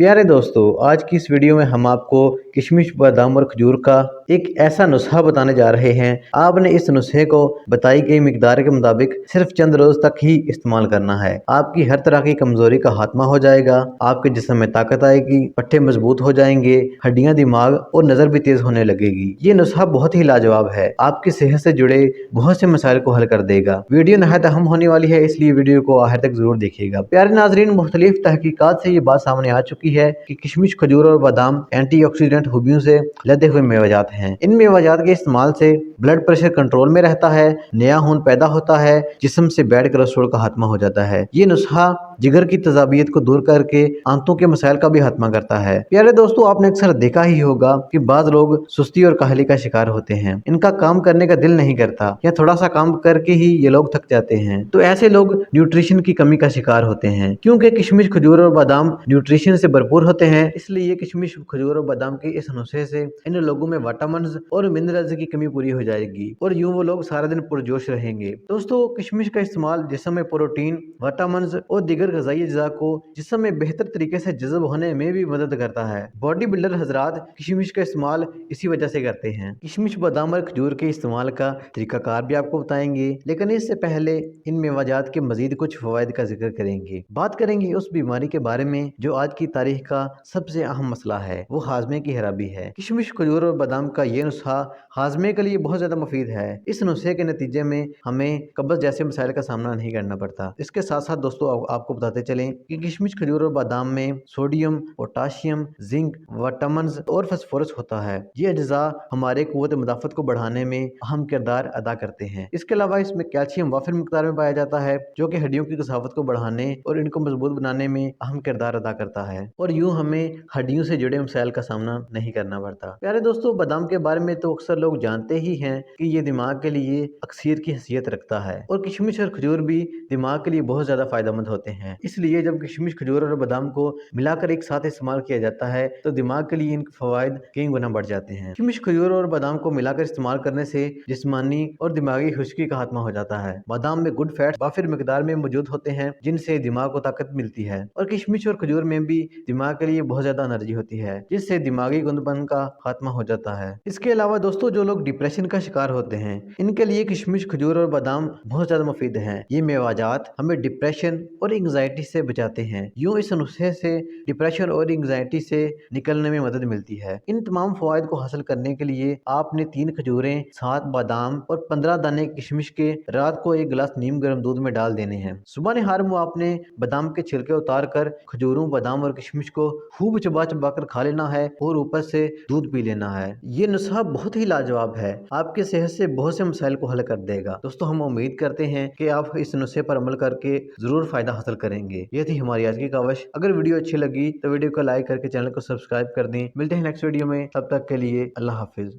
प्यारे दोस्तों, आज की इस वीडियो में हम आपको किशमिश, बादाम और खजूर का एक ऐसा नुस्खा बताने जा रहे हैं। आपने इस नुस्खे को बताई गई मिकदार के मुताबिक सिर्फ चंद रोज तक ही इस्तेमाल करना है। आपकी हर तरह की कमजोरी का खात्मा हो जाएगा, आपके जिस्म में ताकत आएगी, पट्टे मजबूत हो जाएंगे, हड्डियां, दिमाग और नजर भी तेज होने लगेगी। ये नुस्खा बहुत ही लाजवाब है, आपकी सेहत से जुड़े बहुत से मसाइल को हल कर देगा। वीडियो नहायत अहम होने वाली है, इसलिए वीडियो को आखिर तक जरूर देखिएगा। प्यारे नाजरीन, मुख्तलिफ तहकीकात से ये बात सामने आ चुकी है कि किशमिश, खजूर और बादाम एंटीऑक्सीडेंट खूबियों से लदे हुए मेवाजात हैं। इन मेवाजात के इस्तेमाल से ब्लड प्रेशर कंट्रोल में रहता है, नया खून पैदा होता है, जिस्म से बैड कोलेस्ट्रॉल का खात्मा हो जाता है। ये नुस्खा जिगर की तजाबियत को दूर करके आंतों के मसाइल का भी खात्मा करता है। प्यारे दोस्तों, आपने अक्सर देखा ही होगा कि बाज लोग सुस्ती और काहली का शिकार होते हैं। इनका काम करने का दिल नहीं करता या थोड़ा सा काम करके ही ये लोग थक जाते हैं। तो ऐसे लोग न्यूट्रिशन की कमी का शिकार होते हैं। क्योंकि किशमिश, खजूर और बादाम न्यूट्रिशन से भरपूर होते हैं, इसलिए ये किशमिश, खजूर और बादाम के इस नुस्खे से इन लोगों में विटामिन्स और मिनरल्स की कमी पूरी हो जाएगी और यूं वो लोग सारा दिन पुरजोश रहेंगे। दोस्तों, किशमिश का इस्तेमाल जिस्म में प्रोटीन, विटामिन्स और दीगर ग़िज़ाई अज्जा को जिस्म में बेहतर तरीके से जज़ब होने में भी मदद करता है। बॉडी बिल्डर हजरात किशमिश का इस्तेमाल इसी वजह से करते हैं। किशमिश, बादाम और खजूर के इस्तेमाल का तरीकाकार भी आपको बताएंगे, लेकिन इससे पहले इन मेवाजात के मजीद कुछ फवायद का जिक्र करेंगे। बात करेंगे उस बीमारी के बारे में जो आज की तारीख का सबसे अहम मसला है, वो हाजमे की खराबी है। किशमिश, खजूर और बादाम का ये नुस्खा हाजमे के लिए बहुत ज्यादा मुफीद है। इस नुस्खे के नतीजे में हमें कब्ज जैसे मसाइल का सामना नहीं करना पड़ता। इसके साथ साथ दोस्तों, आपको बताते चलें कि किशमिश, खजूर और बादाम में सोडियम, पोटाशियम, जिंक, विटामिन्स और फास्फोरस होता है। ये अज्जा हमारे कुव्वत मुदाफ़त को बढ़ाने में अहम किरदार अदा करते हैं। इसके अलावा इसमें कैल्शियम वाफिर मिकदार में पाया जाता है, जो कि हड्डियों की कसावत को बढ़ाने और इनको मजबूत बनाने में अहम किरदार अदा करता है और यूं हमें हड्डियों से जुड़े मसाइल का सामना नहीं करना पड़ता। प्यारे दोस्तों, बादाम के बारे में तो अक्सर लोग जानते ही हैं कि ये दिमाग के लिए अक्सीर की हैसियत रखता है और किशमिश और खजूर भी दिमाग के लिए बहुत ज्यादा फायदेमंद होते हैं। इसलिए जब किशमिश, खजूर और बादाम को मिलाकर एक साथ इस्तेमाल किया जाता है तो दिमाग के लिए इनके फवायद कई गुना बढ़ जाते हैं। किशमिश, खजूर और बादाम को मिलाकर इस्तेमाल करने से जिस्मानी और दिमागी खुश्की का खात्मा हो जाता है। बादाम में गुड फैट्स वाफिर मिकदार में मौजूद होते हैं, जिनसे दिमाग को ताकत मिलती है और किशमिश और खजूर में भी दिमाग के लिए बहुत ज्यादा एनर्जी होती है, जिससे दिमागी गुंदपन का खात्मा हो जाता है। इसके अलावा दोस्तों, जो लोग डिप्रेशन का शिकार होते हैं, इनके लिए किशमिश, खजूर और बादाम बहुत ज्यादा मुफीद हैं। ये मेवाजात हमें डिप्रेशन और एंग्जाइटी से बचाते हैं। यूं इस नुस्खे से डिप्रेशन और एंग्जाइटी से निकलने में मदद मिलती है। इन तमाम फवायद को हासिल करने के लिए आपने 3 खजूरें, 7 बादाम और 15 दाने किशमिश के रात को एक गिलास नीम गर्म दूध में डाल देने हैं। सुबह नहार में आपने बादाम के छिलके उतार कर खजूरों, बादाम और किशमिश को खूब चबा चबा कर खा लेना है और ऊपर से दूध पी लेना है। ये नुस्खा बहुत ही लाजवाब है, आपके सेहत से बहुत से मसाइल को हल कर देगा। दोस्तों, हम उम्मीद करते हैं कि आप इस नुस्खे पर अमल करके जरूर फायदा हासिल करेंगे। ये थी हमारी आज की काविश। अगर वीडियो अच्छी लगी तो वीडियो को लाइक करके चैनल को सब्सक्राइब कर दें। मिलते हैं नेक्स्ट वीडियो में, तब तक के लिए अल्लाह हाफिज।